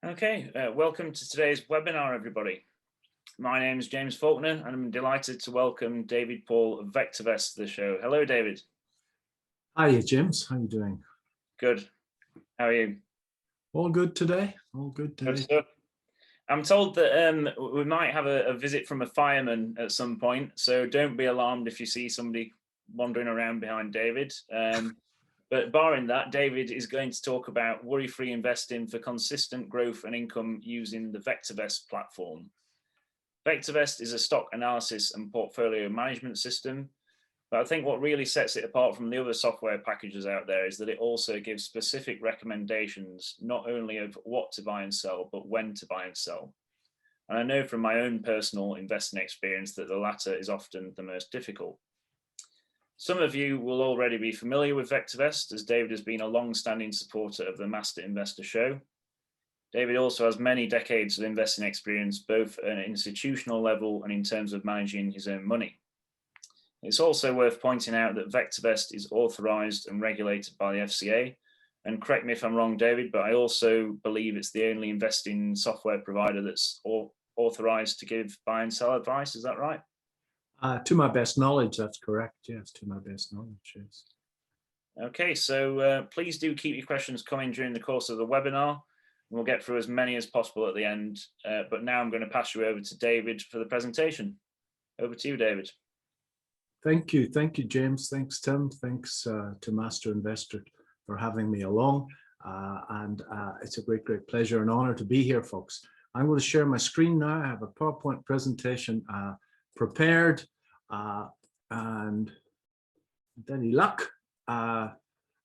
Okay, welcome to today's webinar, everybody. My name is James Faulkner, and I'm delighted to welcome David Paul of VectorVest to the show. Hello, David. Hi, James. How are you doing? Good. How are you? All good today. All good today. Good stuff. I'm told that we might have a visit from a fireman at some point, so don't be alarmed if you see somebody wandering around behind David. But barring that, David is going to talk about worry-free investing for consistent growth and income using the Vectorvest platform. Vectorvest is a stock analysis and portfolio management system, but I think what really sets it apart from the other software packages out there is that it also gives specific recommendations, not only of what to buy and sell, but when to buy and sell. And I know from my own personal investing experience that the latter is often the most difficult. Some of you will already be familiar with Vectorvest, as David has been a long-standing supporter of the Master Investor Show. David also has many decades of investing experience, both at an institutional level and in terms of managing his own money. It's also worth pointing out that Vectorvest is authorized and regulated by the FCA. And correct me if I'm wrong, David, but I also believe it's the only investing software provider that's authorized to give buy and sell advice. Is that right? To my best knowledge, that's correct. Yes, to my best knowledge, yes. Okay, so please do keep your questions coming during the course of the webinar. We'll get through as many as possible at the end, but now I'm going to pass you over to David for the presentation. Over to you, David. Thank you, James. Thanks, Tim. Thanks to Master Investor for having me along. It's a great pleasure and honor to be here, folks. I'm going to share my screen now. I have a PowerPoint presentation prepared, and with any luck,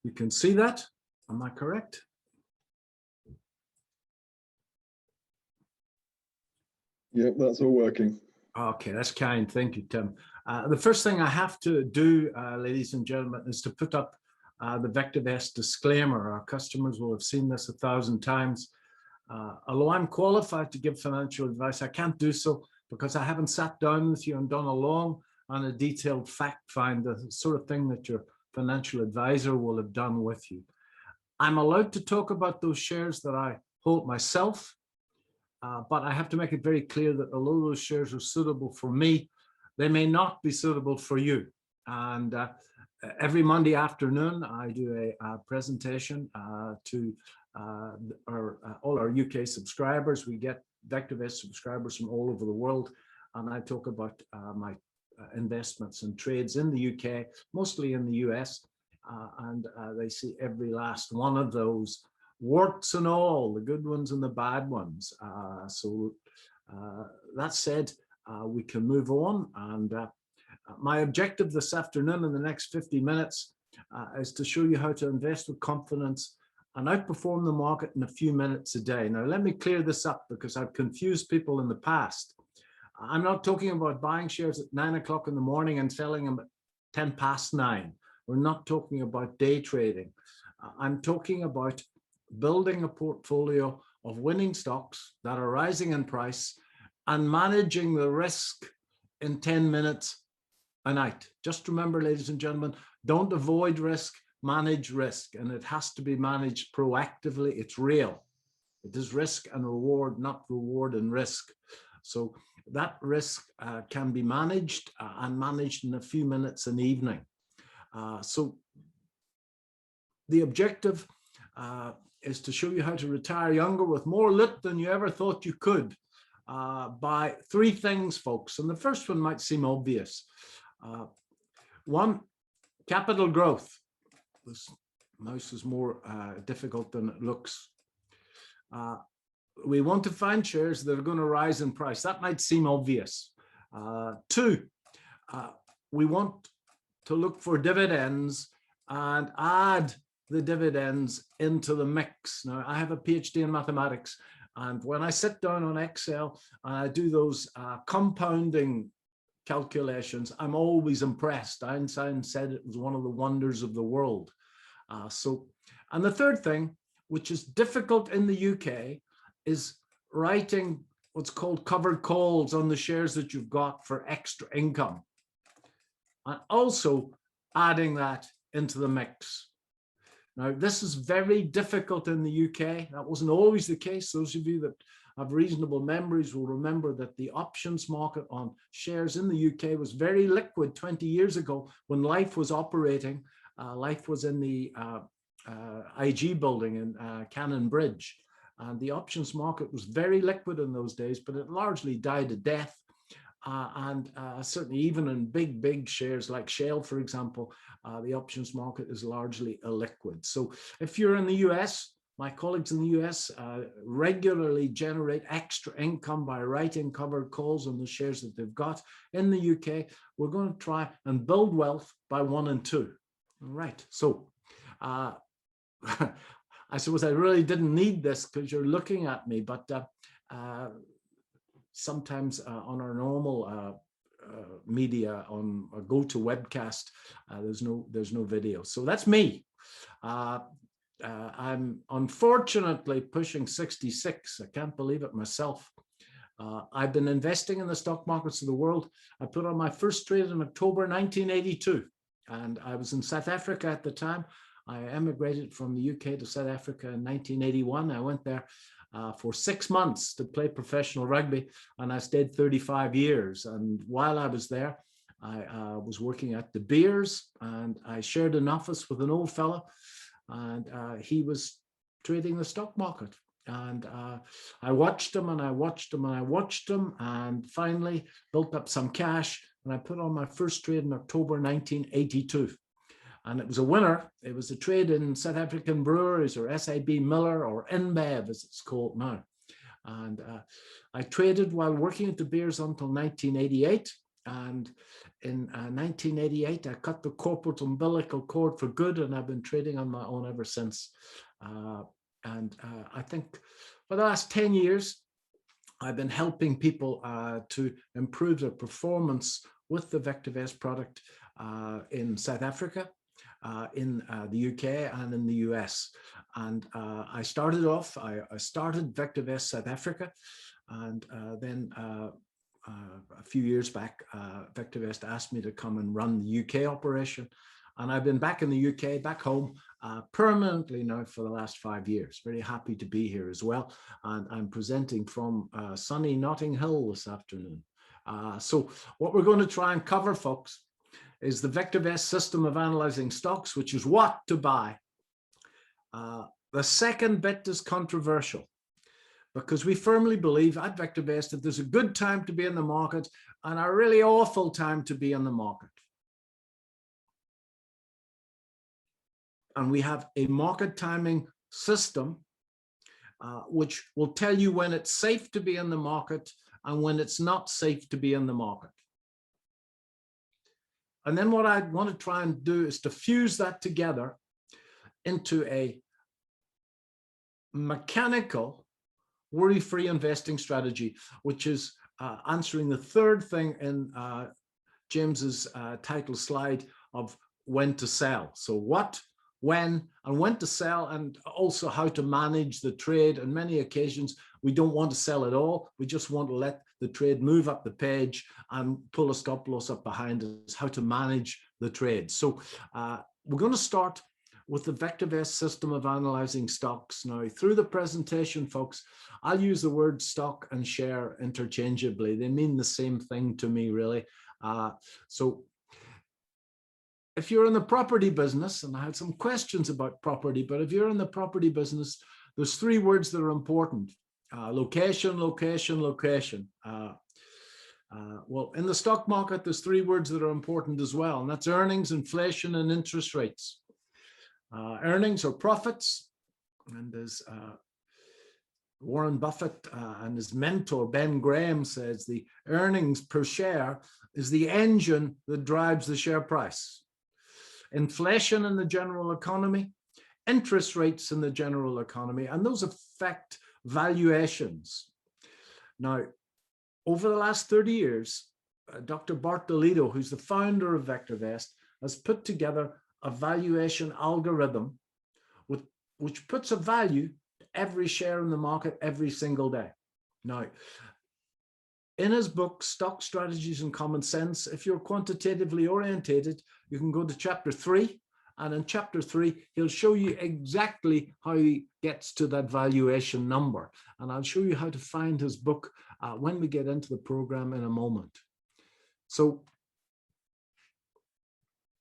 you can see that. Am I correct? Yeah, that's all working. Okay, that's kind. Thank you, Tim. The first thing I have to do, ladies and gentlemen, is to put up the Vectorvest disclaimer. Our customers will have seen this 1,000 times. Although I'm qualified to give financial advice, I can't do so because I haven't sat down with you and done a long and a detailed fact find, the sort of thing that your financial advisor will have done with you. I'm allowed to talk about those shares that I hold myself, but I have to make it very clear that although those shares are suitable for me, they may not be suitable for you. And every Monday afternoon, I do a presentation to all our UK subscribers. We get Vectorvest subscribers from all over the world, and I talk about my investments and trades in the UK, mostly in the US, and they see every last one of those, warts and all, the good ones and the bad ones. So that said, we can move on, and my objective this afternoon in the next 50 minutes is to show you how to invest with confidence and outperform the market in a few minutes a day. Now, let me clear this up because I've confused people in the past. I'm not talking about buying shares at 9 o'clock in the morning and selling them at 10 past 9. We're not talking about day trading. I'm talking about building a portfolio of winning stocks that are rising in price and managing the risk in 10 minutes a night. Just remember, ladies and gentlemen, don't avoid risk, manage risk, and it has to be managed proactively. It's real. It is risk and reward, not reward and risk. So that risk can be managed and managed in a few minutes an evening. So the objective is to show you how to retire younger with more lit than you ever thought you could by 3 things, folks. And the first one might seem obvious. One, capital growth. This mouse is more difficult than it looks. We want to find shares that are going to rise in price. That might seem obvious. 2, we want to look for dividends and add the dividends into the mix. Now, I have a PhD in mathematics, and when I sit down on Excel and I do those compounding calculations, I'm always impressed. Einstein said it was one of the wonders of the world. And the third thing, which is difficult in the UK, is writing what's called covered calls on the shares that you've got for extra income, and also adding that into the mix. Now, this is very difficult in the UK. That wasn't always the case. Those of you that have reasonable memories will remember that the options market on shares in the UK was very liquid 20 years ago when Life was operating. Life was in the IG building in Cannon Bridge. And the options market was very liquid in those days, but it largely died a death. Certainly even in big shares like Shell, for example, the options market is largely illiquid. So if you're in the US, my colleagues in the US regularly generate extra income by writing covered calls on the shares that they've got. In the UK, we're going to try and build wealth by 1 and 2. All right, so I suppose I really didn't need this because you're looking at me, but sometimes on our normal media on a GoToWebcast, there's no video. So that's me. I'm unfortunately pushing 66. I can't believe it myself. I've been investing in the stock markets of the world. I put on my first trade in October 1982, and I was in South Africa at the time. I emigrated from the UK to South Africa in 1981. I went there for 6 months to play professional rugby, and I stayed 35 years. And while I was there, I was working at De Beers, and I shared an office with an old fellow, and he was trading the stock market. And I watched him and I watched him and I watched him, and finally built up some cash, and I put on my first trade in October 1982. And it was a winner. It was a trade in South African breweries, or SAB Miller, or InBev as it's called now. And I traded while working at De Beers until 1988. And in 1988, I cut the corporate umbilical cord for good, and I've been trading on my own ever since. I think for the last 10 years, I've been helping people to improve their performance with the Vectorvest product in South Africa, in the UK, and in the US. And I started off, I started Vectorvest South Africa, and then a few years back, Vectorvest asked me to come and run the UK operation. And I've been back in the UK, back home, permanently now for the last 5 years. Very happy to be here as well. And I'm presenting from sunny Notting Hill this afternoon. So what we're going to try and cover, folks, is the Vectorvest system of analyzing stocks, which is what to buy. The second bit is controversial, because we firmly believe at Vectorvest that there's a good time to be in the market and a really awful time to be in the market. And we have a market timing system which will tell you when it's safe to be in the market and when it's not safe to be in the market. And then what I want to try and do is to fuse that together into a mechanical, worry-free investing strategy, which is answering the third thing in James's title slide of when to sell. So what, when, and when to sell, and also how to manage the trade. On many occasions, we don't want to sell at all. We just want to let the trade move up the page and pull a stop loss up behind us, how to manage the trade. So we're going to start with the Vectorvest system of analyzing stocks. Now, through the presentation, folks, I'll use the word stock and share interchangeably. They mean the same thing to me, really. So if you're in the property business, and I had some questions about property, but if you're in the property business, there's 3 words that are important. Location, location, location. Well, in the stock market, there's 3 words that are important as well, and that's earnings, inflation, and interest rates. Earnings or profits, and as Warren Buffett and his mentor Ben Graham says, the earnings per share is the engine that drives the share price. Inflation in the general economy, interest rates in the general economy, and those affect valuations. Now, over the last 30 years, Dr. Bart DeLito, who's the founder of Vectorvest, has put together a valuation algorithm which puts a value to every share in the market every single day. Now, in his book, Stock Strategies and Common Sense, if you're quantitatively orientated, you can go to chapter 3, And in chapter 3, he'll show you exactly how he gets to that valuation number. And I'll show you how to find his book when we get into the program in a moment. So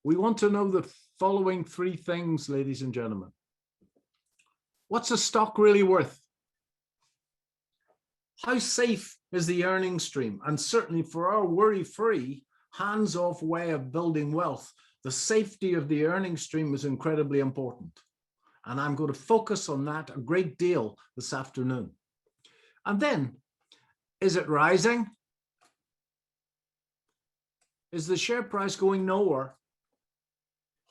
we want to know the following 3 things, ladies and gentlemen. What's a stock really worth? How safe is the earning stream? And certainly for our worry-free, hands-off way of building wealth, the safety of the earning stream is incredibly important. And I'm going to focus on that a great deal this afternoon. And then, is it rising? Is the share price going nowhere?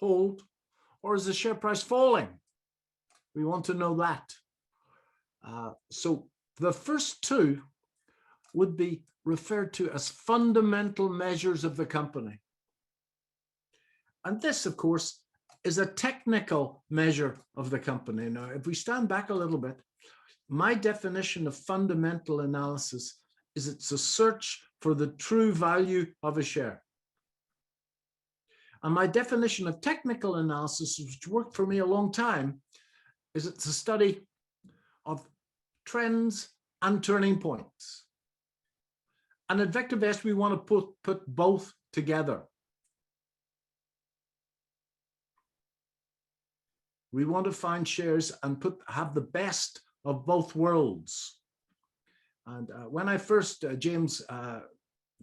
Hold. Or is the share price falling? We want to know that. So the first 2 would be referred to as fundamental measures of the company. And this, of course, is a technical measure of the company. Now, if we stand back a little bit, my definition of fundamental analysis is it's a search for the true value of a share. And my definition of technical analysis, which worked for me a long time, is it's a study of trends and turning points. And at Vectorvest, we want to put both together. We want to find shares and have the best of both worlds. And when I first, James,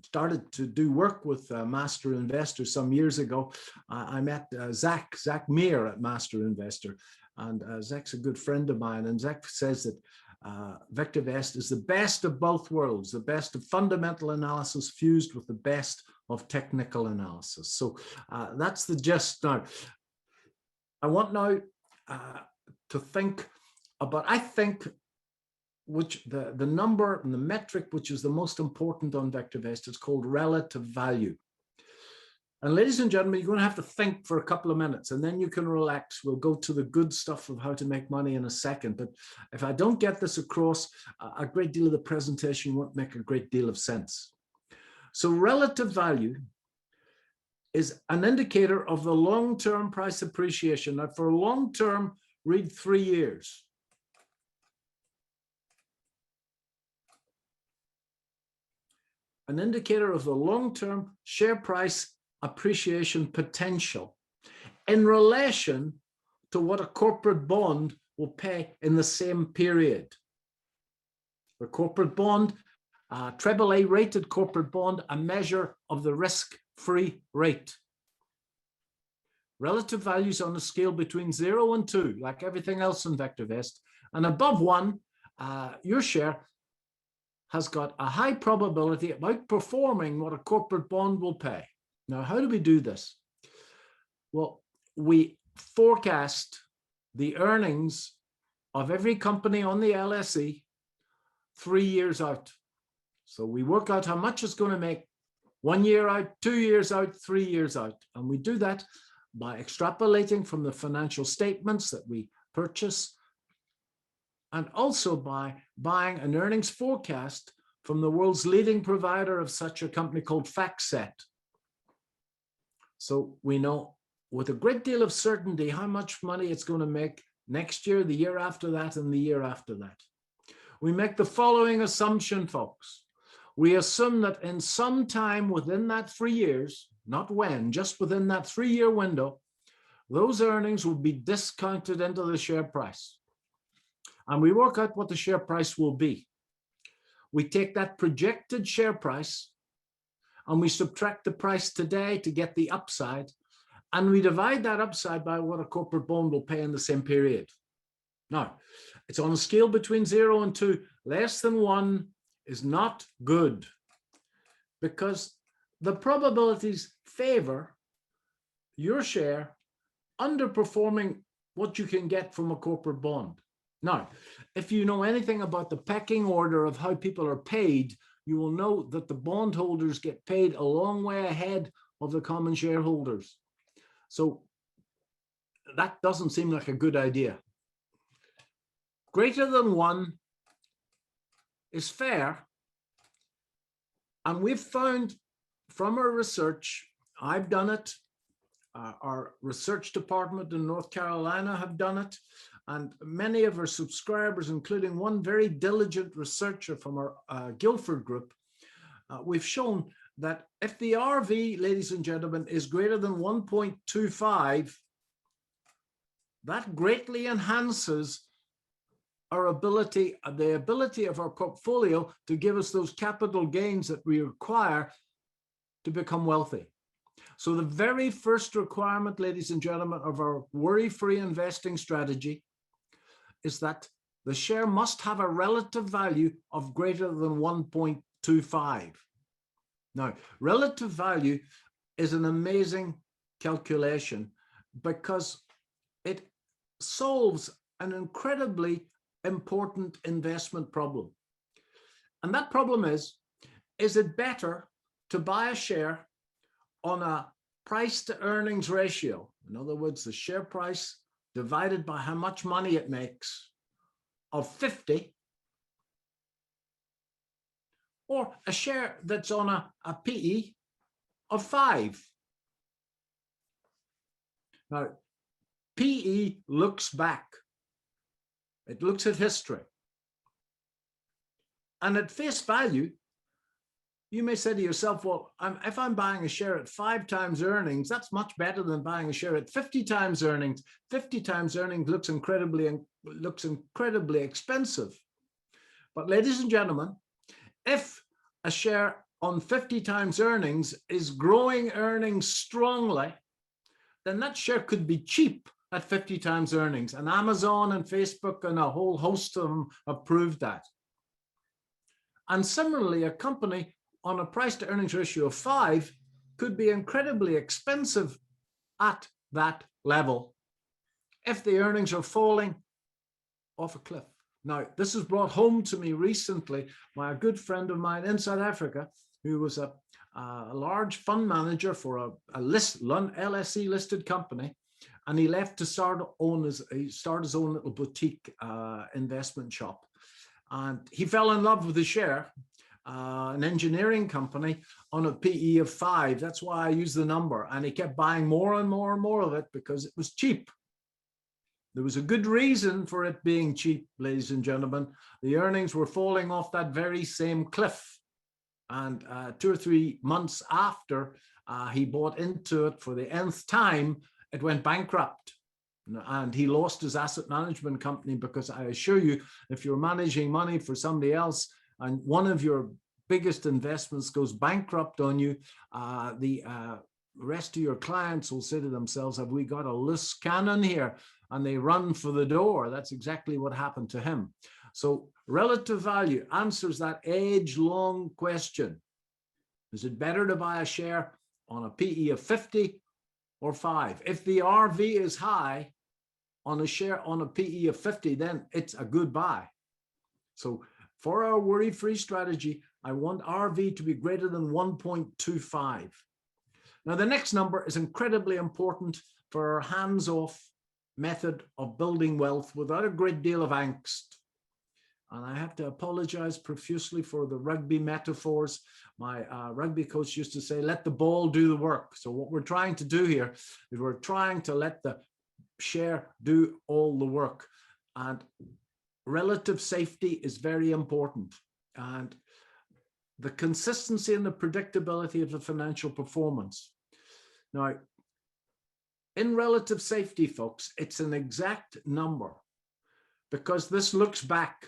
started to do work with Master Investor some years ago, I met Zach Meir at Master Investor. And Zach's a good friend of mine. And Zach says that Vectorvest is the best of both worlds, the best of fundamental analysis fused with the best of technical analysis. So that's the gist. Now, I want now to think about, I think, which the number and the metric which is the most important on Vectorvest is called relative value. And ladies and gentlemen, you're going to have to think for a couple of minutes and then you can relax. We'll go to the good stuff of how to make money in a second. But if I don't get this across, a great deal of the presentation won't make a great deal of sense. So relative value is an indicator of the long-term price appreciation. Now, for long-term, read 3 years. An indicator of the long-term share price appreciation potential in relation to what a corporate bond will pay in the same period. The corporate bond, AAA rated corporate bond, a measure of the risk-free rate. Relative values on a scale between 0 and 2, like everything else in Vectorvest, and above 1, your share has got a high probability of outperforming what a corporate bond will pay. Now, how do we do this? Well, we forecast the earnings of every company on the LSE 3 years out. So we work out how much it's going to make 1 year out, 2 years out, 3 years out. And we do that by extrapolating from the financial statements that we purchase and also by buying an earnings forecast from the world's leading provider of such a company called FactSet. So we know with a great deal of certainty how much money it's going to make next year, the year after that, and the year after that. We make the following assumption, folks. We assume that in some time within that 3 years, not when, just within that 3-year window, those earnings will be discounted into the share price. And we work out what the share price will be. We take that projected share price and we subtract the price today to get the upside, and we divide that upside by what a corporate bond will pay in the same period. Now, it's on a scale between 0 and 2. Less than 1 is not good because the probabilities favor your share underperforming what you can get from a corporate bond. Now, if you know anything about the pecking order of how people are paid, you will know that the bondholders get paid a long way ahead of the common shareholders. So that doesn't seem like a good idea. Greater than 1 is fair. And we've found from our research, I've done it, Our research department in North Carolina have done it. And many of our subscribers, including one very diligent researcher from our Guildford group, we've shown that if the RV, ladies and gentlemen, is greater than 1.25, that greatly enhances our ability, the ability of our portfolio to give us those capital gains that we require to become wealthy. So the very first requirement, ladies and gentlemen, of our worry-free investing strategy is that the share must have a relative value of greater than 1.25. Now, relative value is an amazing calculation because it solves an incredibly important investment problem. And that problem is it better to buy a share on a price to earnings ratio? In other words, the share price divided by how much money it makes of 50, or a share that's on a PE of 5. Now, PE looks back. It looks at history. And at face value, you may say to yourself, well, if I'm buying a share at 5 times earnings, that's much better than buying a share at 50 times earnings. 50 times earnings looks incredibly expensive. But ladies and gentlemen, if a share on 50 times earnings is growing earnings strongly, then that share could be cheap at 50 times earnings. And Amazon and Facebook and a whole host of them have proved that. And similarly, a company on a price to earnings ratio of 5 could be incredibly expensive at that level if the earnings are falling off a cliff. Now, this was brought home to me recently by a good friend of mine in South Africa, who was a large fund manager for a LSE listed company. And he left to start his own little boutique investment shop. And he fell in love with the share, an engineering company on a PE of 5. That's why I use the number. And he kept buying more and more and more of it because it was cheap. There was a good reason for it being cheap, ladies and gentlemen. The earnings were falling off that very same cliff. And 2 or 3 months after he bought into it for the nth time, it went bankrupt. And he lost his asset management company because I assure you, if you're managing money for somebody else and one of your biggest investments goes bankrupt on you, the rest of your clients will say to themselves, have we got a loose cannon here? And they run for the door. That's exactly what happened to him. So relative value answers that age-long question. Is it better to buy a share on a PE of 50 or 5? If the RV is high on a share on a PE of 50, then it's a good buy. So for our worry-free strategy, I want RV to be greater than 1.25. Now, the next number is incredibly important for our hands-off method of building wealth without a great deal of angst. And I have to apologize profusely for the rugby metaphors. My rugby coach used to say, let the ball do the work. So what we're trying to do here is we're trying to let the share do all the work. And relative safety is very important. And the consistency and the predictability of the financial performance. Now, in relative safety, folks, it's an exact number because this looks back.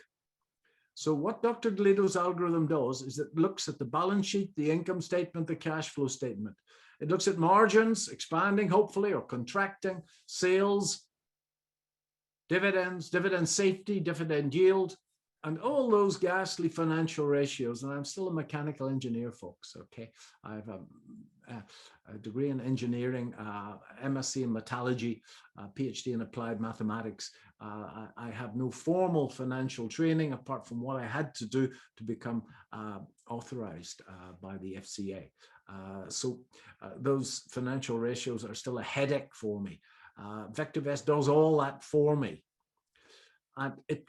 So what Dr. Toledo's algorithm does is it looks at the balance sheet, the income statement, the cash flow statement. It looks at margins, expanding, hopefully, or contracting, sales, dividends, dividend safety, dividend yield, and all those ghastly financial ratios. And I'm still a mechanical engineer, folks, okay? I have a degree in engineering, MSc in metallurgy, PhD in applied mathematics. I have no formal financial training apart from what I had to do to become authorized by the FCA. So those financial ratios are still a headache for me. Vectorvest does all that for me. And it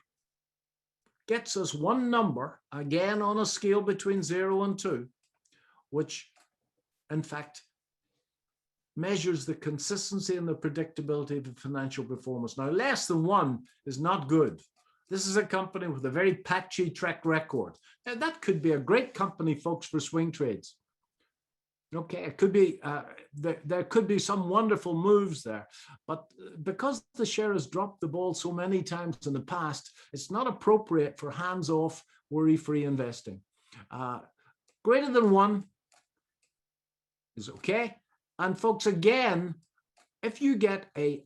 gets us one number, again on a scale between 0 and 2, which in fact measures the consistency and the predictability of the financial performance. Now, less than 1 is not good. This is a company with a very patchy track record. Now, that could be a great company, folks, for swing trades. Okay, it could be, there could be some wonderful moves there, but because the share has dropped the ball so many times in the past, it's not appropriate for hands-off, worry-free investing. Greater than 1 is okay. And folks, again, if you get a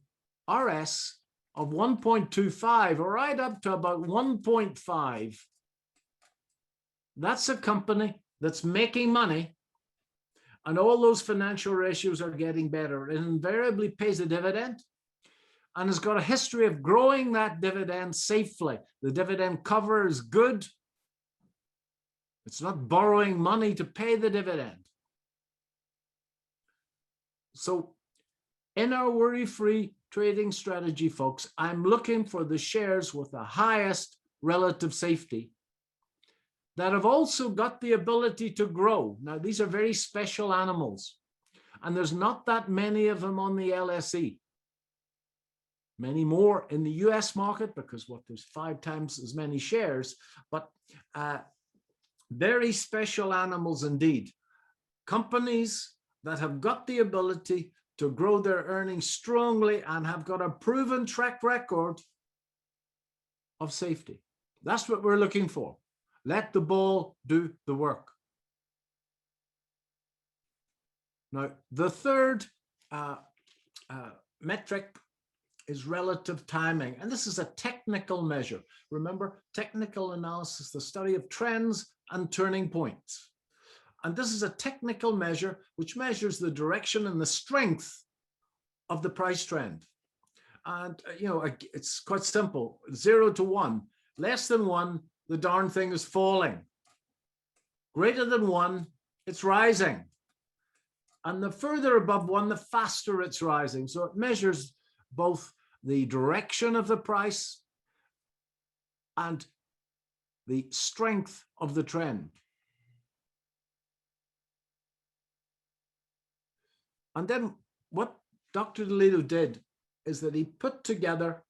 RS of 1.25 or right up to about 1.5, that's a company that's making money, and all those financial ratios are getting better. It invariably pays a dividend and has got a history of growing that dividend safely. The dividend cover is good. It's not borrowing money to pay the dividend. So in our worry-free trading strategy, folks, I'm looking for the shares with the highest relative safety that have also got the ability to grow. Now, these are very special animals, and there's not that many of them on the LSE. Many more in the US market because there's 5 times as many shares, but very special animals indeed. Companies that have got the ability to grow their earnings strongly and have got a proven track record of safety. That's what we're looking for. Let the ball do the work. Now, the third metric is relative timing, and this is a technical measure. Remember, technical analysis, the study of trends and turning points. And this is a technical measure which measures the direction and the strength of the price trend. And, it's quite simple, 0 to 1. Less than 1, the darn thing is falling. Greater than 1, it's rising. And the further above 1, the faster it's rising. So it measures both the direction of the price and the strength of the trend. And then what Dr. DeLito did is that he put together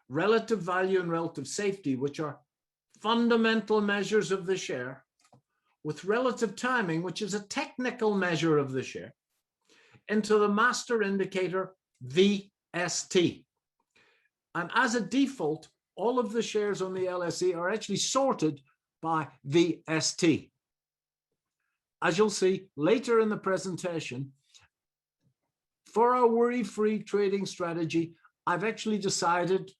relative value and relative safety, which are fundamental measures of the share, with relative timing, which is a technical measure of the share, into the master indicator VST. And as a default, all of the shares on the LSE are actually sorted by VST. As you'll see later in the presentation, for our worry-free trading strategy, I've actually decided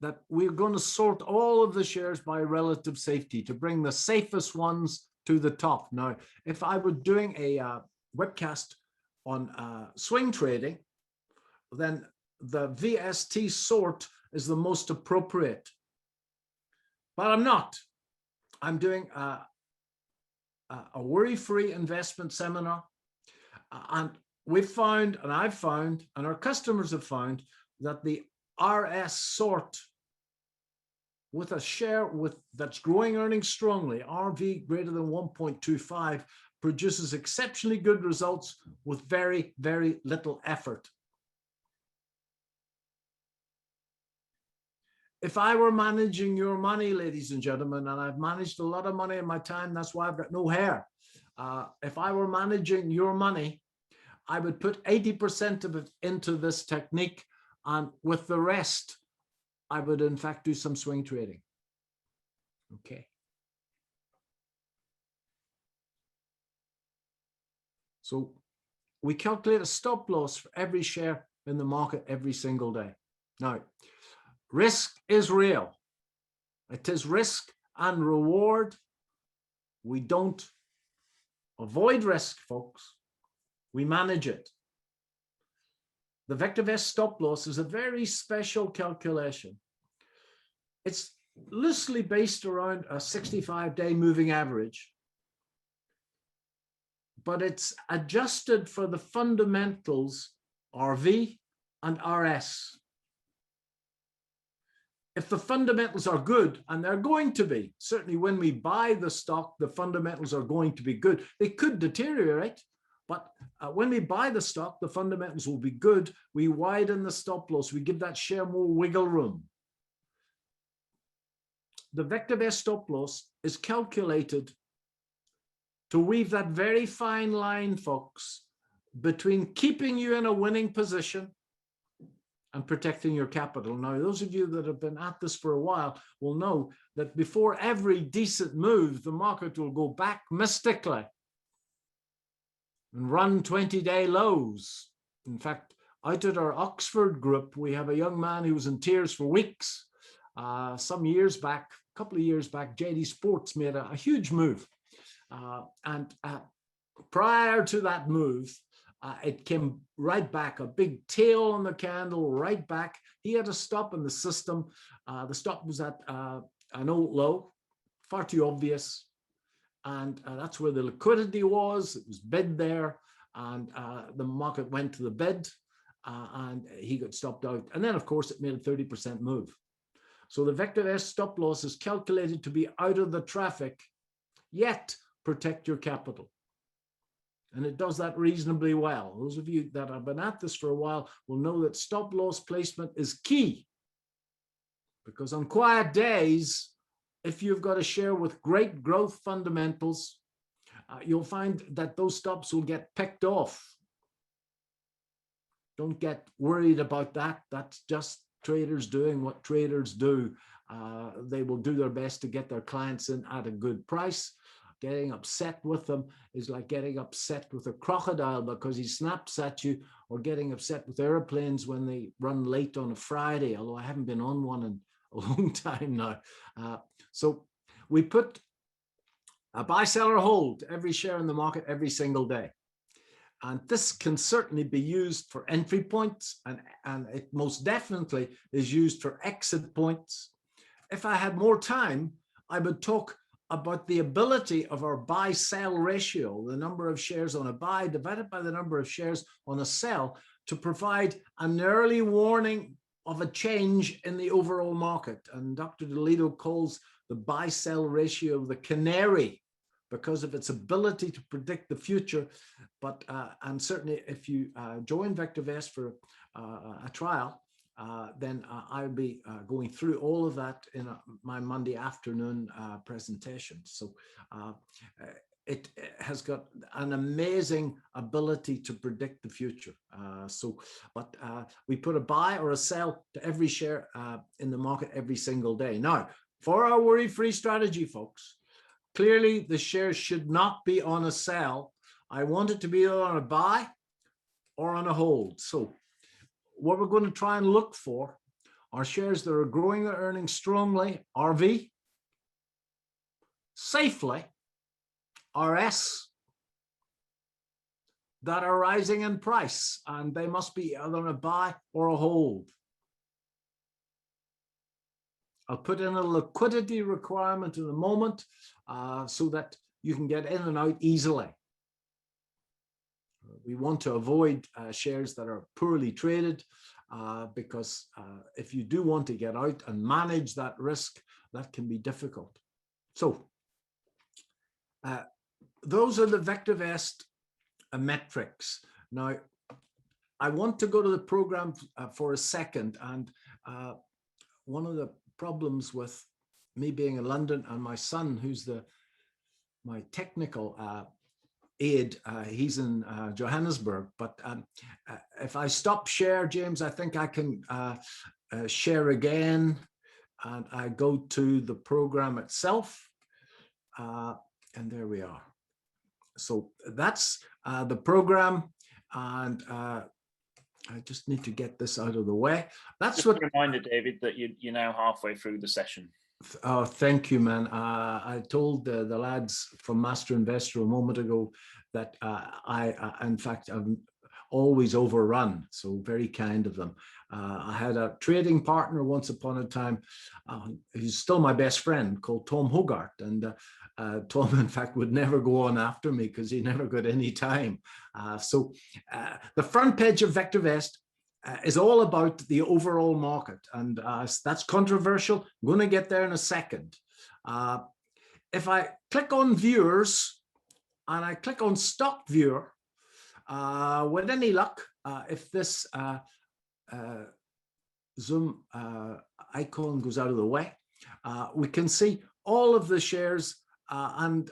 that we're going to sort all of the shares by relative safety to bring the safest ones to the top. Now, if I were doing a webcast on swing trading, then the VST sort is the most appropriate. But I'm not. I'm doing a worry-free investment seminar, and we've found, and I've found, and our customers have found, that the RS sort with a share that's growing earnings strongly, RV greater than 1.25, produces exceptionally good results with very, very little effort. If I were managing your money, ladies and gentlemen, and I've managed a lot of money in my time, that's why I've got no hair. If I were managing your money, I would put 80% of it into this technique, and with the rest, I would in fact do some swing trading. Okay. So we calculate a stop loss for every share in the market every single day. Now, risk is real. It is risk and reward. We don't avoid risk, folks. We manage it. The Vectorvest stop loss is a very special calculation. It's loosely based around a 65-day moving average, but it's adjusted for the fundamentals RV and RS. If the fundamentals are good, and they're going to be, certainly when we buy the stock, the fundamentals are going to be good. They could deteriorate, But when we buy the stock, the fundamentals will be good. We widen the stop loss. We give that share more wiggle room. The Vectorvest stop loss is calculated to weave that very fine line, folks, between keeping you in a winning position and protecting your capital. Now, those of you that have been at this for a while will know that before every decent move, the market will go back mystically and run 20-day lows. In fact, out at our Oxford group, we have a young man who was in tears for weeks. Some years back, a couple of years back, JD Sports made a huge move. And prior to that move, it came right back, a big tail on the candle, right back. He had a stop in the system. The stop was at an old low, far too obvious. And that's where the liquidity was. It was bid there. And the market went to the bid and he got stopped out. And then, of course, it made a 30% move. So the Vectorvest stop loss is calculated to be out of the traffic, yet protect your capital. And it does that reasonably well. Those of you that have been at this for a while will know that stop loss placement is key. Because on quiet days, if you've got a share with great growth fundamentals, you'll find that those stops will get picked off. Don't get worried about that. That's just traders doing what traders do. They will do their best to get their clients in at a good price. Getting upset with them is like getting upset with a crocodile because he snaps at you, or getting upset with airplanes when they run late on a Friday, although I haven't been on one in a long time now. So we put a buy, sell, or hold every share in the market every single day. And this can certainly be used for entry points, and it most definitely is used for exit points. If I had more time, I would talk about the ability of our buy-sell ratio, the number of shares on a buy divided by the number of shares on a sell, to provide an early warning of a change in the overall market. And Dr. DeLito calls the buy-sell ratio the canary because of its ability to predict the future. But and certainly if you join Vectorvest for a trial, then I'll be going through all of that in my Monday afternoon presentation. So it has got an amazing ability to predict the future. But we put a buy or a sell to every share in the market every single day. Now, for our worry-free strategy, folks, clearly the shares should not be on a sell. I want it to be on a buy or on a hold. So what we're going to try and look for are shares that are growing their earnings strongly, RV, safely, RS, that are rising in price, and they must be either a buy or a hold. I'll put in a liquidity requirement in a moment so that you can get in and out easily. We want to avoid shares that are poorly traded because if you do want to get out and manage that risk, that can be difficult. So those are the Vectorvest metrics. Now, I want to go to the program for a second. And one of the problems with me being in London and my son, who's my technical aid, he's in Johannesburg, but if I stop share, James, I think I can share again, and I go to the program itself, and there we are. So that's the program, and I just need to get this out of the way. That's just what. A reminder, David, that you're now halfway through the session. Oh, thank you, man. I told the lads from Master Investor a moment ago that in fact, I've always overrun, so very kind of them. I had a trading partner once upon a time, who's still my best friend, called Tom Hogarth, and Tom, in fact, would never go on after me because he never got any time. So the front page of Vectorvest is all about the overall market, and that's controversial. I'm going to get there in a second. If I click on viewers and I click on stock viewer, with any luck, if this Zoom icon goes out of the way, we can see all of the shares, and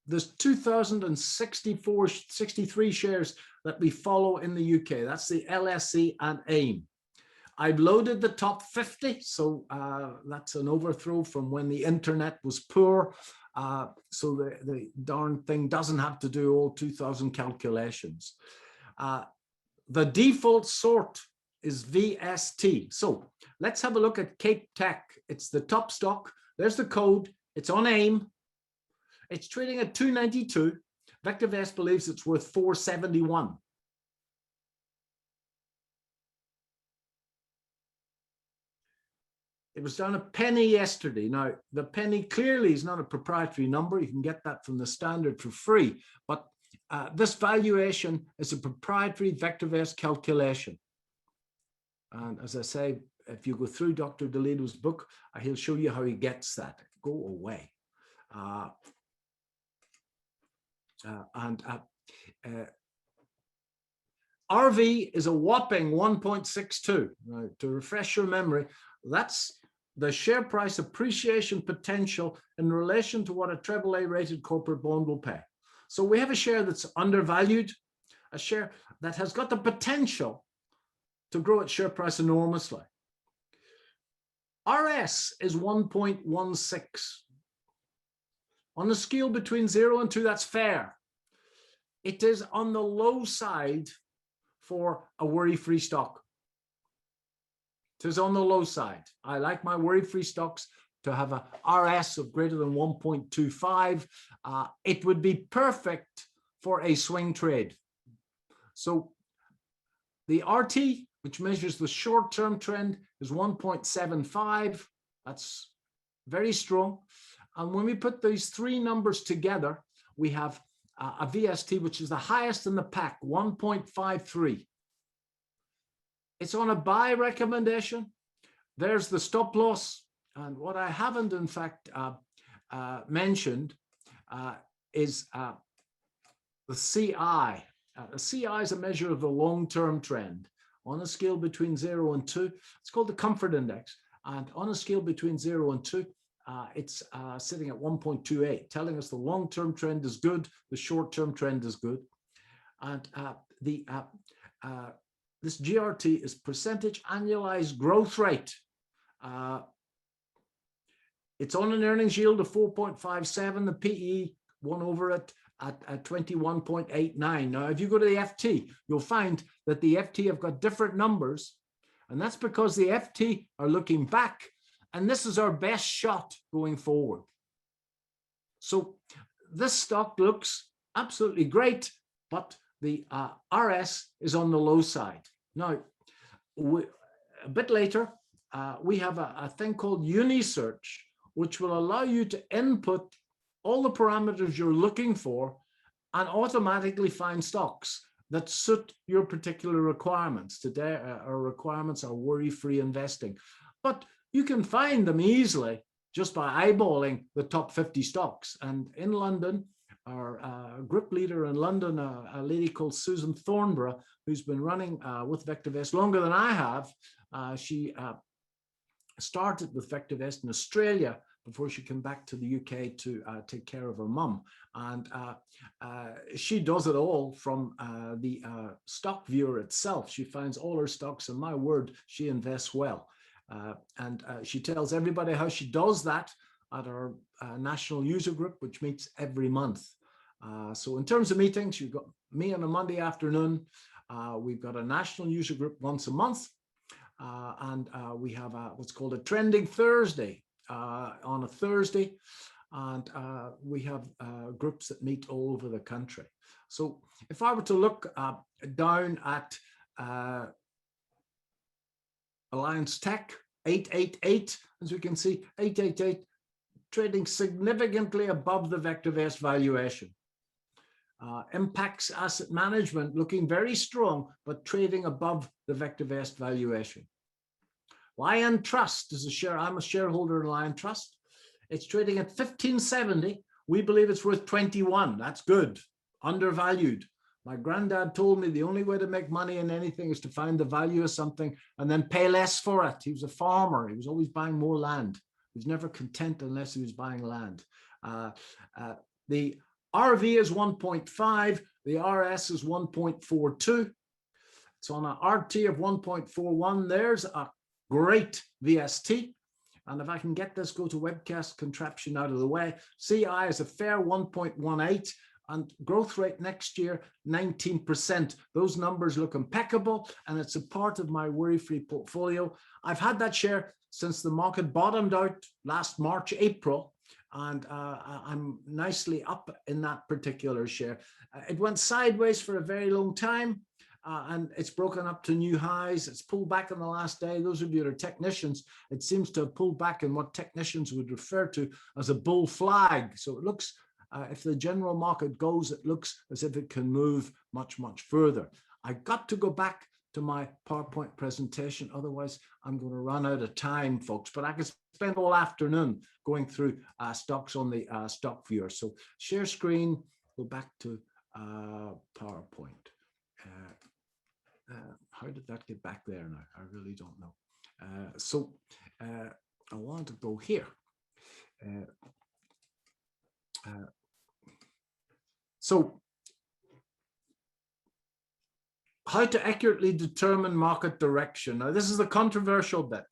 there's 2,063 shares that we follow in the UK. That's the LSE and AIM. I've loaded the top 50, so that's an overthrow from when the internet was poor. So the darn thing doesn't have to do all 2,000 calculations. The default sort is VST. So let's have a look at Cape Tech. It's the top stock. There's the code. It's on AIM. It's trading at 292. Vectorvest believes it's worth 471. It was down a penny yesterday. Now, the penny clearly is not a proprietary number. You can get that from the standard for free. But this valuation is a proprietary Vectorvest calculation. And as I say, if you go through Dr. Deleto's book, he'll show you how he gets that. Go away. RV is a whopping 1.62. Now, to refresh your memory, that's the share price appreciation potential in relation to what a AAA rated corporate bond will pay. So we have a share that's undervalued, a share that has got the potential to grow its share price enormously. RS is 1.16. On a scale between 0 and 2, that's fair. It is on the low side for a worry-free stock. It is on the low side. I like my worry-free stocks to have a RS of greater than 1.25. It would be perfect for a swing trade. So the RT, which measures the short-term trend, is 1.75. That's very strong. And when we put these three numbers together, we have a VST, which is the highest in the pack, 1.53. It's on a buy recommendation. There's the stop loss. And what I haven't, in fact, mentioned is the CI. The CI is a measure of the long-term trend. On a scale between 0 and 2, it's called the comfort index. And on a scale between 0 and 2, it's sitting at 1.28, telling us the long-term trend is good, the short-term trend is good. And this GRT is percentage annualized growth rate. It's on an earnings yield of 4.57, the PE won over it at 21.89. Now, if you go to the FT, you'll find that the FT have got different numbers, and that's because the FT are looking back, and this is our best shot going forward. So this stock looks absolutely great, but the RS is on the low side. Now, a bit later, we have a thing called Unisearch, which will allow you to input all the parameters you're looking for and automatically find stocks that suit your particular requirements. Today, our requirements are worry-free investing, but you can find them easily just by eyeballing the top 50 stocks. And in London, our group leader in London, a lady called Susan Thornborough, who's been running with Vectorvest longer than I have, she started with Vectorvest in Australia before she came back to the UK to take care of her mum. And she does it all from the stock viewer itself. She finds all her stocks, and my word, she invests well. And she tells everybody how she does that at our national user group, which meets every month. So in terms of meetings, you've got me on a Monday afternoon. We've got a national user group once a month. And we have what's called a Trending Thursday on a Thursday. And we have groups that meet all over the country. So if I were to look down at Alliance Tech, 888, as we can see, 888 trading significantly above the Vectorvest valuation. Impacts Asset Management looking very strong, but trading above the Vectorvest valuation. Lion Trust is a share. I'm a shareholder in Lion Trust. It's trading at 1570. We believe it's worth 21. That's good. Undervalued. My granddad told me the only way to make money in anything is to find the value of something and then pay less for it. He was a farmer. He was always buying more land. He was never content unless he was buying land. The RV is 1.5. The RS is 1.42. It's on an RT of 1.41. There's a great VST. And if I can get this go to webcast contraption out of the way, CI is a fair 1.18 and growth rate next year, 19%. Those numbers look impeccable and it's a part of my worry-free portfolio. I've had that share since the market bottomed out last March, April, and I'm nicely up in that particular share. It went sideways for a very long time. And it's broken up to new highs. It's pulled back in the last day. Those of you that are technicians, it seems to have pulled back in what technicians would refer to as a bull flag. So it looks, if the general market goes, it looks as if it can move much, much further. I got to go back to my PowerPoint presentation. Otherwise, I'm going to run out of time, folks. But I could spend all afternoon going through stocks on the stock viewer. So share screen, go back to PowerPoint. How did that get back there now? I really don't know. I want to go here. So how to accurately determine market direction. Now, this is the controversial bit.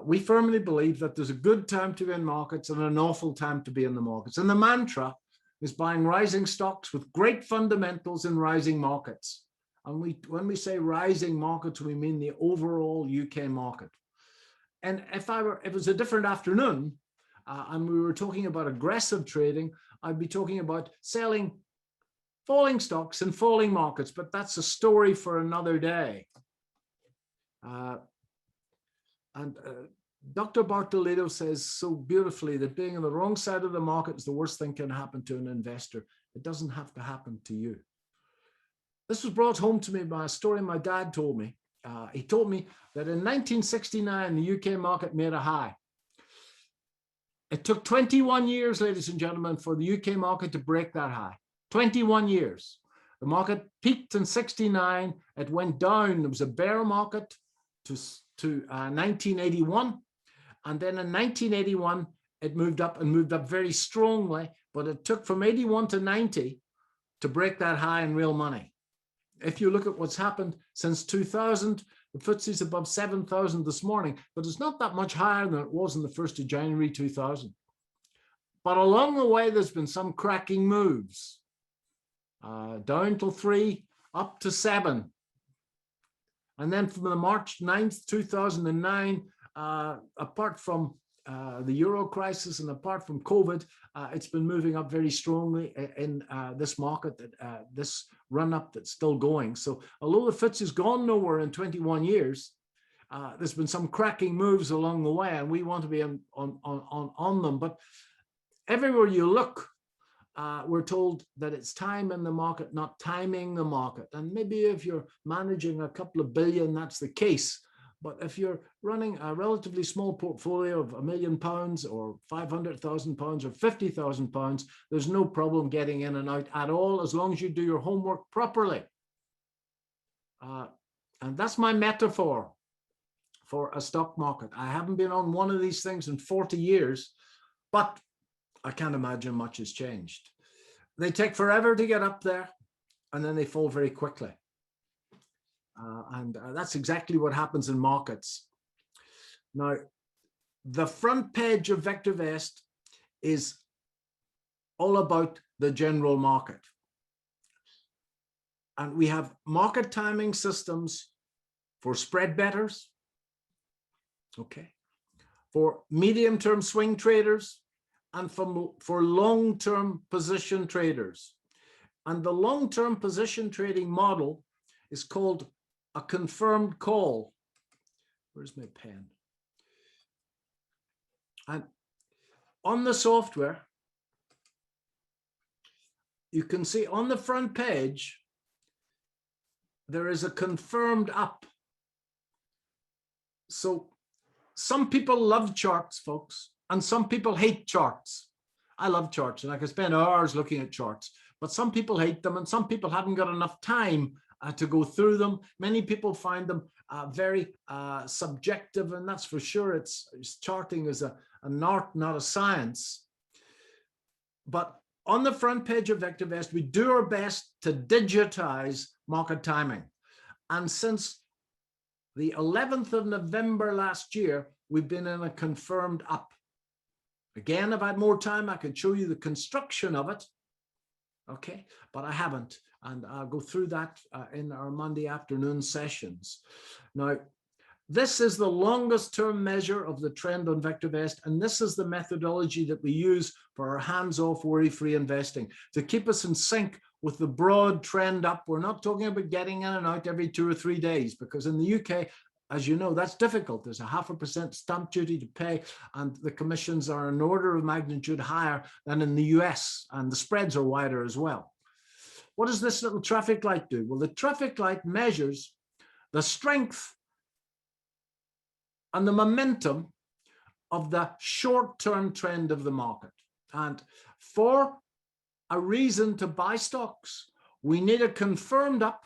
We firmly believe that there's a good time to be in markets and an awful time to be in the markets. And the mantra is buying rising stocks with great fundamentals in rising markets. And when we say rising markets, we mean the overall UK market. And if it was a different afternoon and we were talking about aggressive trading, I'd be talking about selling falling stocks in falling markets, but that's a story for another day. Dr. Bartolito says so beautifully that being on the wrong side of the market is the worst thing can happen to an investor. It doesn't have to happen to you. This was brought home to me by a story my dad told me. He told me that in 1969, the UK market made a high. It took 21 years, ladies and gentlemen, for the UK market to break that high. 21 years. The market peaked in 69. It went down. There was a bear market to 1981. And then in 1981, it moved up and moved up very strongly. But it took from 81 to 90 to break that high in real money. If you look at what's happened since 2000, the FTSE's above 7,000 this morning, but it's not that much higher than it was on the 1st of January 2000. But along the way, there's been some cracking moves. Down to 3, up to 7. And then from the March 9th, 2009, apart from the Euro crisis and apart from COVID, it's been moving up very strongly in this market, this run-up that's still going. So although the FTSE has gone nowhere in 21 years, there's been some cracking moves along the way, and we want to be on them. But everywhere you look, we're told that it's time in the market, not timing the market. And maybe if you're managing a couple of billion, that's the case. But if you're running a relatively small portfolio of £1 million or £500,000 or £50,000, there's no problem getting in and out at all, as long as you do your homework properly. And that's my metaphor for a stock market. I haven't been on one of these things in 40 years, but I can't imagine much has changed. They take forever to get up there, and then they fall very quickly. And that's exactly what happens in markets. Now, the front page of Vectorvest is all about the general market. And we have market timing systems for spread bettors, okay, for medium-term swing traders, and for long-term position traders. And the long-term position trading model is called a confirmed call. Where's my pen? And on the software, you can see on the front page, there is a confirmed up. So some people love charts, folks, and some people hate charts. I love charts, and I can spend hours looking at charts. but some people hate them, and some people haven't got enough time to go through them. Many people find them very subjective, and that's for sure. It's charting is an art, not a science. But on the front page of Vectorvest, we do our best to digitize market timing. And since the 11th of November last year, we've been in a confirmed up. Again, if I had more time, I could show you the construction of it. Okay, but I haven't. And I'll go through that in our Monday afternoon sessions. Now, this is the longest term measure of the trend on Vectorvest, and this is the methodology that we use for our hands-off, worry-free investing to keep us in sync with the broad trend up. We're not talking about getting in and out every 2 or 3 days, because in the UK, as you know, that's difficult. There's a 0.5% stamp duty to pay, and the commissions are an order of magnitude higher than in the US, and the spreads are wider as well. What does this little traffic light do? Well, the traffic light measures the strength and the momentum of the short-term trend of the market. And for a reason to buy stocks, we need a confirmed up,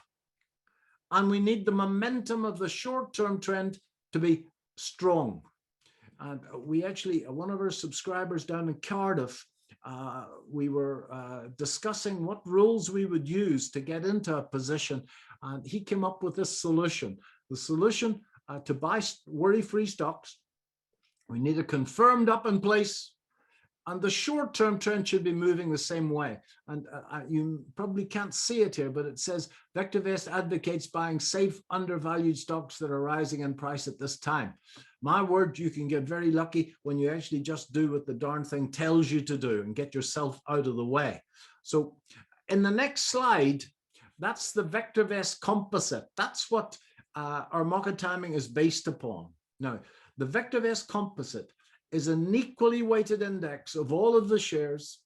and we need the momentum of the short-term trend to be strong. And we actually, one of our subscribers down in Cardiff, we were discussing what rules we would use to get into a position, and he came up with this solution. The solution to buy worry-free stocks, we need a confirmed up in place, and the short-term trend should be moving the same way. And you probably can't see it here, but it says Vectorvest advocates buying safe, undervalued stocks that are rising in price at this time. My word, you can get very lucky when you actually just do what the darn thing tells you to do and get yourself out of the way. So in the next slide, that's the Vectorvest Composite. That's what our market timing is based upon. Now, the Vectorvest Composite is an equally weighted index of all of the shares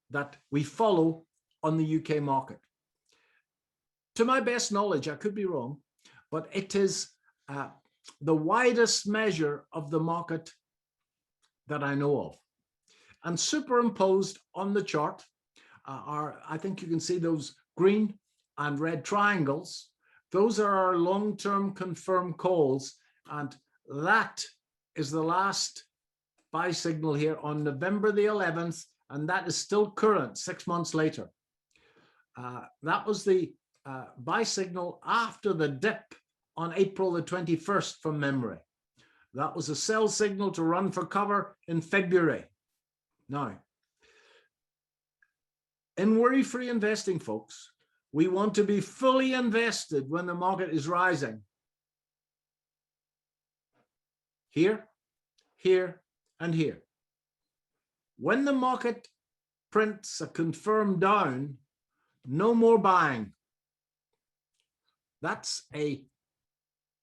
that we follow on the UK market. To my best knowledge, I could be wrong, but it is the widest measure of the market that I know of. And superimposed on the chart are, I think you can see those green and red triangles. Those are our long-term confirmed calls, and that is the last buy signal here on November the 11th, and that is still current 6 months later. That was the buy signal after the dip on April the 21st from memory. That was a sell signal to run for cover in February. Now, in worry-free investing, folks, we want to be fully invested when the market is rising. Here, here, and here. When the market prints a confirmed down, no more buying. That's a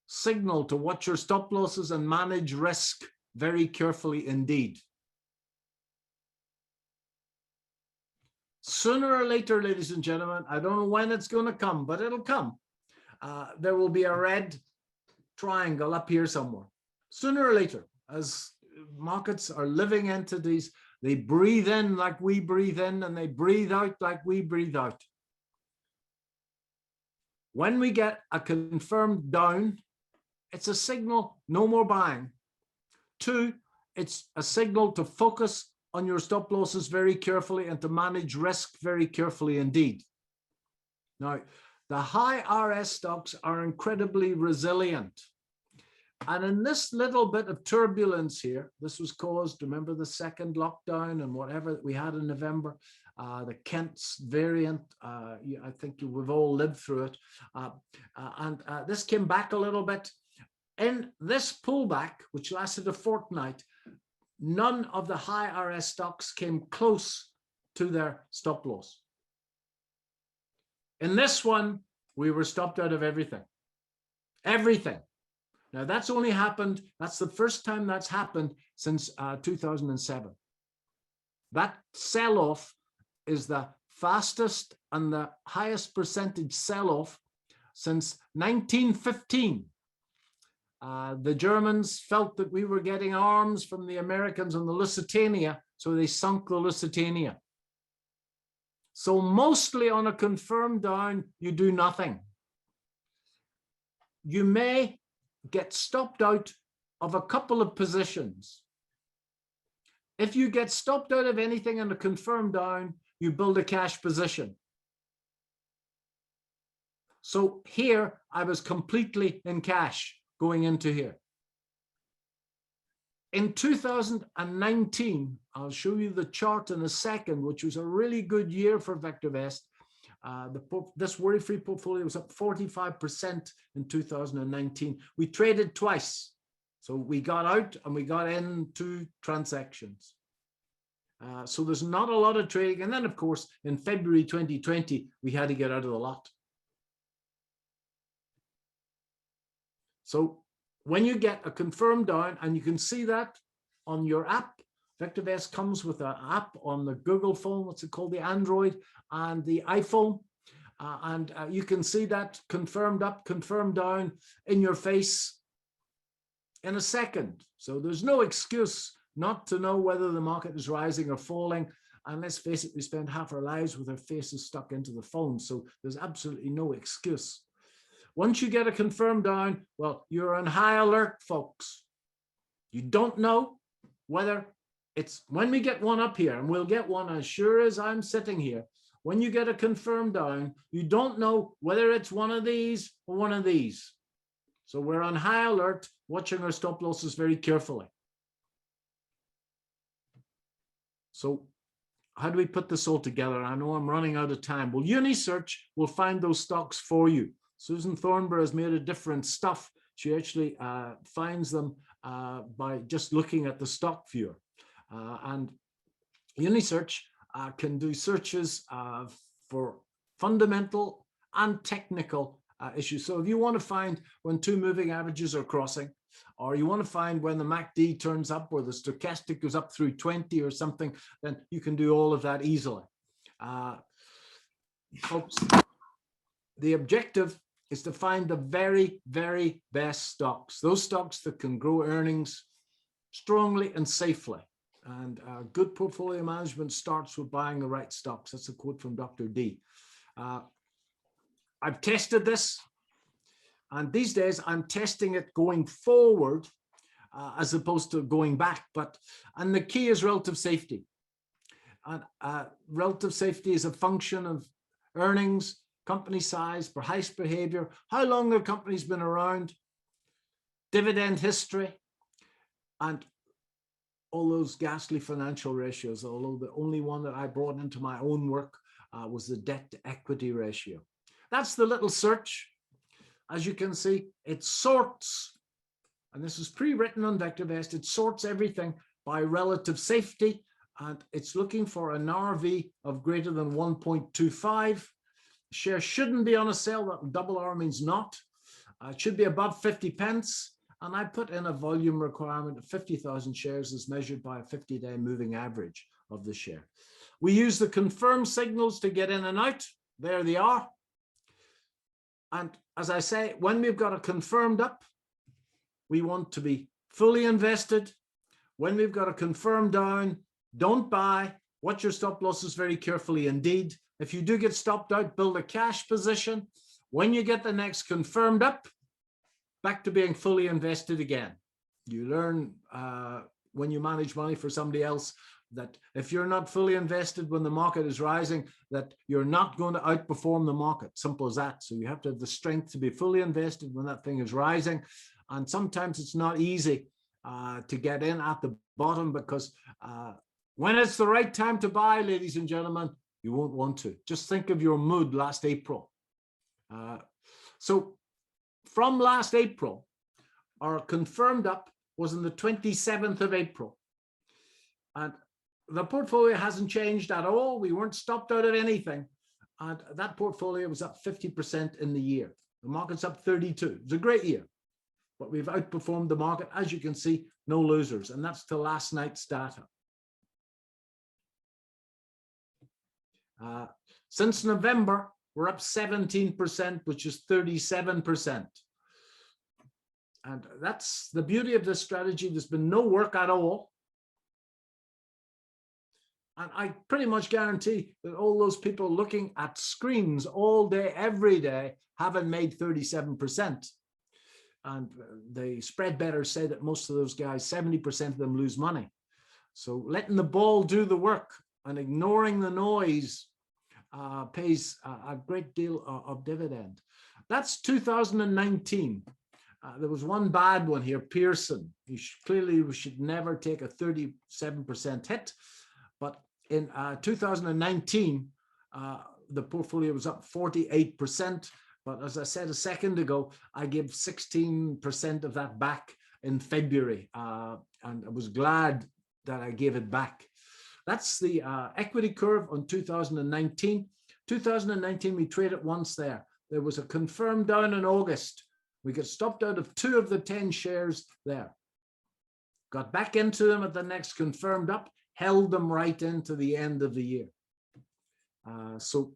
signal to watch your stop losses and manage risk very carefully indeed. Sooner or later, ladies and gentlemen, I don't know when it's going to come, but it'll come. There will be a red triangle up here somewhere. Sooner or later, as markets are living entities, they breathe in like we breathe in, and they breathe out like we breathe out. When we get a confirmed down, it's a signal, no more buying. 2, it's a signal to focus on your stop losses very carefully and to manage risk very carefully indeed. Now, the high RS stocks are incredibly resilient. And in this little bit of turbulence here, this was caused, remember the second lockdown and whatever we had in November, the Kent's variant, I think we've all lived through it. This came back a little bit. In this pullback, which lasted a fortnight, none of the high RS stocks came close to their stop loss. In this one, we were stopped out of everything. Everything. Now, that's only happened, that's the first time that's happened since 2007. That sell-off is the fastest and the highest percentage sell-off since 1915. The Germans felt that we were getting arms from the Americans on the Lusitania, so they sunk the Lusitania. So mostly on a confirmed down, you do nothing. You may get stopped out of a couple of positions. If you get stopped out of anything in a confirmed down, you build a cash position. So here I was completely in cash going into here. In 2019, I'll show you the chart in a second, which was a really good year for Vectorvest. This worry-free portfolio was up 45% in 2019. We traded twice. So we got out and we got into transactions. So there's not a lot of trading. And then, of course, in February 2020, we had to get out of the lot. So when you get a confirmed down, and you can see that on your app, Vectorvest comes with an app on the Google phone, what's it called, the Android and the iPhone. You can see that confirmed up, confirmed down in your face in a second. So there's no excuse not to know whether the market is rising or falling. And let's face it, we spend half our lives with our faces stuck into the phone. So there's absolutely no excuse. Once you get a confirmed down, well, you're on high alert, folks. You don't know whether it's, when we get one up here, and we'll get one as sure as I'm sitting here, when you get a confirmed down, you don't know whether it's one of these or one of these. So we're on high alert, watching our stop losses very carefully. So how do we put this all together? I know I'm running out of time. Well, Unisearch will find those stocks for you. Susan Thornburgh has made a different stuff. She actually finds them by just looking at the stock viewer. And Unisearch can do searches for fundamental and technical issues. So if you want to find when two moving averages are crossing, or you want to find when the MACD turns up or the stochastic goes up through 20 or something, then you can do all of that easily. Folks, the objective is to find the very, very best stocks, those stocks that can grow earnings strongly and safely. And good portfolio management starts with buying the right stocks. That's a quote from Dr. D. I've tested this, and these days I'm testing it going forward as opposed to going back. And the key is relative safety. And relative safety is a function of earnings, company size, price behavior, how long the company's been around, dividend history, and all those ghastly financial ratios, although the only one that I brought into my own work was the debt to equity ratio. That's the little search. As you can see, it sorts, and this is pre-written on Vectorvest, it sorts everything by relative safety, and it's looking for an RV of greater than 1.25. Share shouldn't be on a sale. That double R means not. It should be above 50 pence. And I put in a volume requirement of 50,000 shares as measured by a 50-day moving average of the share. We use the confirm signals to get in and out. There they are. And as I say, when we've got a confirmed up, we want to be fully invested. When we've got a confirmed down, don't buy. Watch your stop losses very carefully indeed. If you do get stopped out, build a cash position. When you get the next confirmed up, back to being fully invested again. You learn when you manage money for somebody else that if you're not fully invested when the market is rising, that you're not going to outperform the market. Simple as that. So you have to have the strength to be fully invested when that thing is rising. And sometimes it's not easy to get in at the bottom because when it's the right time to buy, ladies and gentlemen, you won't want to. Just think of your mood last April. So from last April, our confirmed up was on the 27th of April. And the portfolio hasn't changed at all. We weren't stopped out of anything. And that portfolio was up 50% in the year. The market's up 32. It's a great year. But we've outperformed the market. As you can see, no losers. And that's to last night's data. Since November, we're up 17%, which is 37%. And that's the beauty of this strategy. There's been no work at all. And I pretty much guarantee that all those people looking at screens all day, every day, haven't made 37%. And the spread bettors say that most of those guys, 70% of them lose money. So letting the ball do the work and ignoring the noise pays a great deal of dividend. That's 2019. There was one bad one here, Pearson. Clearly, we should never take a 37% hit. But in 2019, the portfolio was up 48%. But as I said a second ago, I gave 16% of that back in February. And I was glad that I gave it back. That's the equity curve on 2019. 2019, we traded once there. There was a confirmed down in August. We got stopped out of 2 of the 10 shares there. Got back into them at the next confirmed up, held them right into the end of the year. So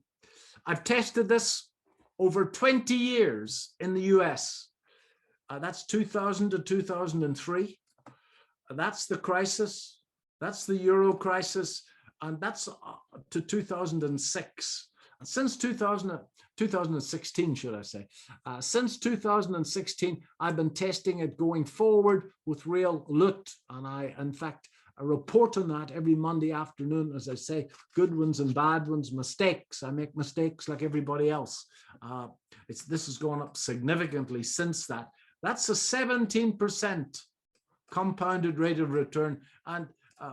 I've tested this over 20 years in the US. That's 2000 to 2003. That's the crisis. That's the Euro crisis. And that's to 2006. And since 2016, should I say, since 2016, I've been testing it going forward with real loot. And I, in fact, I report on that every Monday afternoon, as I say, good ones and bad ones, mistakes. I make mistakes like everybody else. This has gone up significantly since that. That's a 17% compounded rate of return. And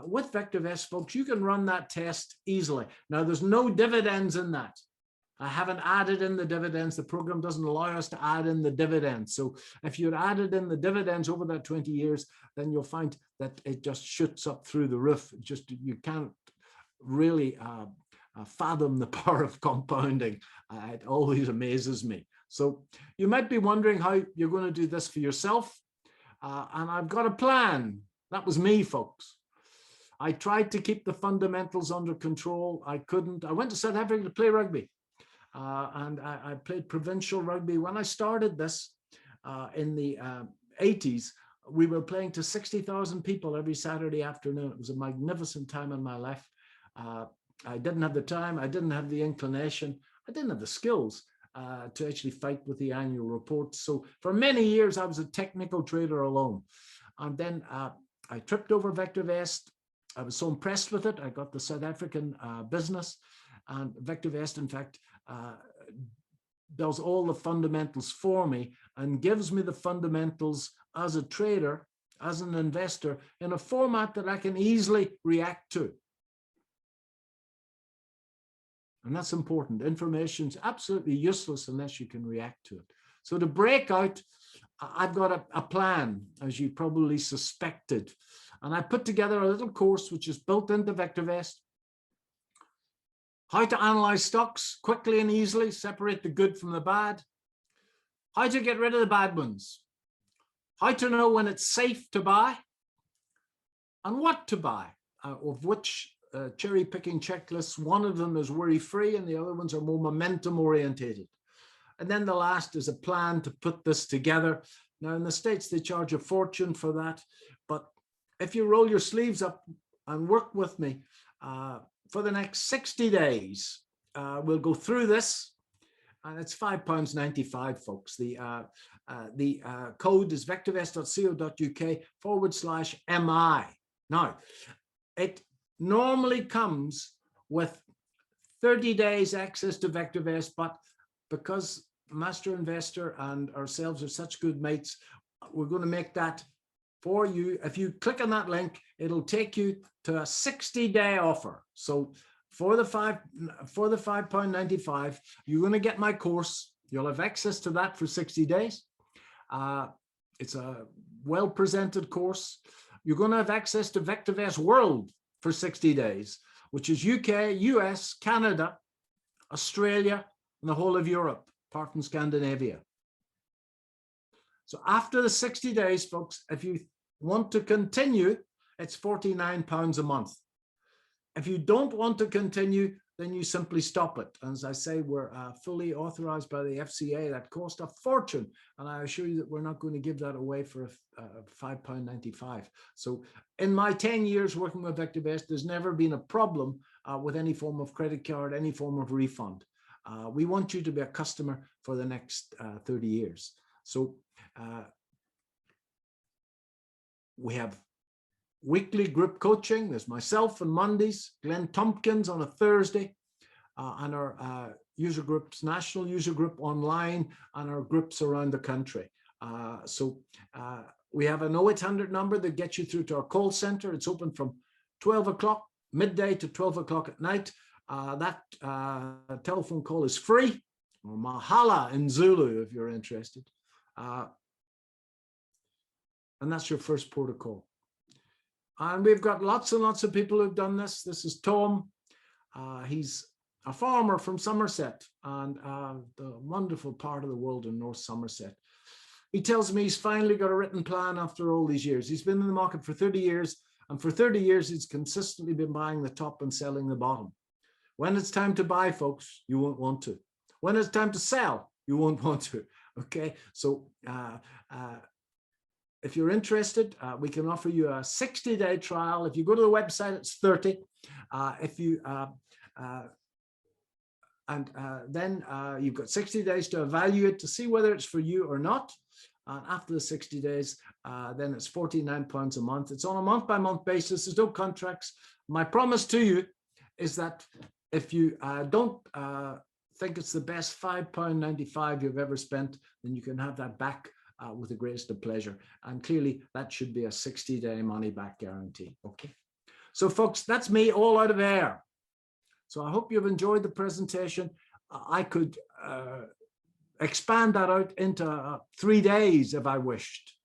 with Vectorvest, folks, you can run that test easily. Now, there's no dividends in that. I haven't added in the dividends. The program doesn't allow us to add in the dividends. So if you had added in the dividends over that 20 years, then you'll find that it just shoots up through the roof. You can't really fathom the power of compounding. It always amazes me. So you might be wondering how you're going to do this for yourself. And I've got a plan. That was me, folks. I tried to keep the fundamentals under control. I couldn't. I went to South Africa to play rugby. And I played provincial rugby. When I started this in the 80s, we were playing to 60,000 people every Saturday afternoon. It was a magnificent time in my life. I didn't have the time. I didn't have the inclination. I didn't have the skills to actually fight with the annual reports. So for many years, I was a technical trader alone. And then I tripped over Vectorvest. I was so impressed with it. I got the South African business. And Vectorvest, in fact, does all the fundamentals for me and gives me the fundamentals as a trader, as an investor, in a format that I can easily react to. And that's important. Information is absolutely useless unless you can react to it. So to break out, I've got a plan, as you probably suspected. And I put together a little course which is built into Vectorvest. How to analyze stocks quickly and easily, separate the good from the bad. How to get rid of the bad ones. How to know when it's safe to buy and what to buy, of which cherry picking checklists. One of them is worry free and the other ones are more momentum orientated. And then the last is a plan to put this together. Now in the States, they charge a fortune for that. But if you roll your sleeves up and work with me, for the next 60 days, we'll go through this, and it's £5.95, folks. The code is vectorvest.co.uk/MI. Now, it normally comes with 30 days access to Vectorvest, but because Master Investor and ourselves are such good mates, we're going to make that for you. If you click on that link, it'll take you to a 60-day offer. So for the £5.95, you're going to get my course. You'll have access to that for 60 days. It's a well-presented course. You're going to have access to Vectorvest World for 60 days, which is UK, US, Canada, Australia, and the whole of Europe, apart from Scandinavia. So after the 60 days, folks, if you want to continue, it's £49 a month. If you don't want to continue, then you simply stop it. And as I say, we're fully authorized by the FCA. That cost a fortune. And I assure you that we're not going to give that away for £5.95. So in my 10 years working with Vectorvest, there's never been a problem with any form of credit card, any form of refund. We want you to be a customer for the next 30 years. So we have weekly group coaching. There's myself on Mondays, Glenn Tompkins on a Thursday, and our user groups, national user group online, and our groups around the country. We have an 0800 number that gets you through to our call center. It's open from 12 o'clock midday to 12 o'clock at night. That telephone call is free, or Mahala in Zulu if you're interested. And that's your first protocol. And we've got lots and lots of people who've done this. This is Tom. He's a farmer from Somerset, and the wonderful part of the world in North Somerset. He tells me he's finally got a written plan after all these years. He's been in the market for 30 years, and for 30 years, he's consistently been buying the top and selling the bottom. When it's time to buy, folks, you won't want to. When it's time to sell, you won't want to. Okay, so if you're interested, we can offer you a 60-day trial. If you go to the website, it's 30. Then you've got 60 days to evaluate to see whether it's for you or not. And after the 60 days, then it's £49 a month. It's on a month-by-month basis. There's no contracts. My promise to you is that if you don't think it's the best £5.95 you've ever spent, then you can have that back with the greatest of pleasure. And clearly that should be a 60-day money back guarantee. Okay. So folks, that's me all out of air. So I hope you've enjoyed the presentation. I could expand that out into 3 days if I wished.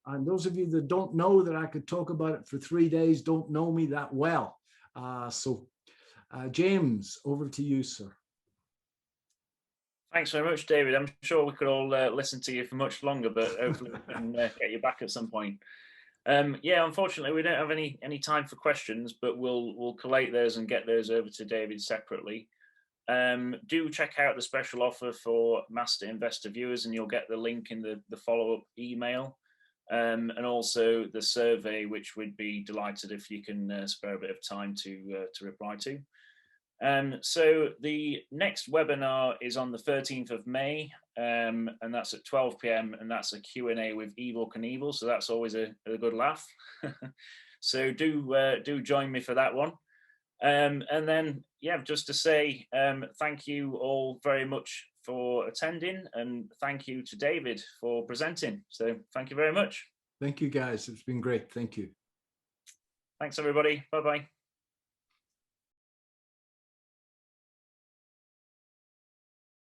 And those of you that don't know that I could talk about it for 3 days don't know me that well. James, over to you, sir. Thanks very much, David. I'm sure we could all listen to you for much longer, but hopefully we can get you back at some point. Yeah, unfortunately, we don't have any time for questions, but we'll collate those and get those over to David separately. Do check out the special offer for Master Investor viewers, and you'll get the link in the follow-up email, and also the survey, which we'd be delighted if you can spare a bit of time to reply to. So the next webinar is on the 13th of May, and that's at 12 p.m. and that's a Q&A with Evil Knievel, so that's always a good laugh. So do join me for that one. And then, yeah, just to say thank you all very much for attending, and thank you to David for presenting. So thank you very much. Thank you, guys. It's been great. Thank you. Thanks, everybody. Bye-bye.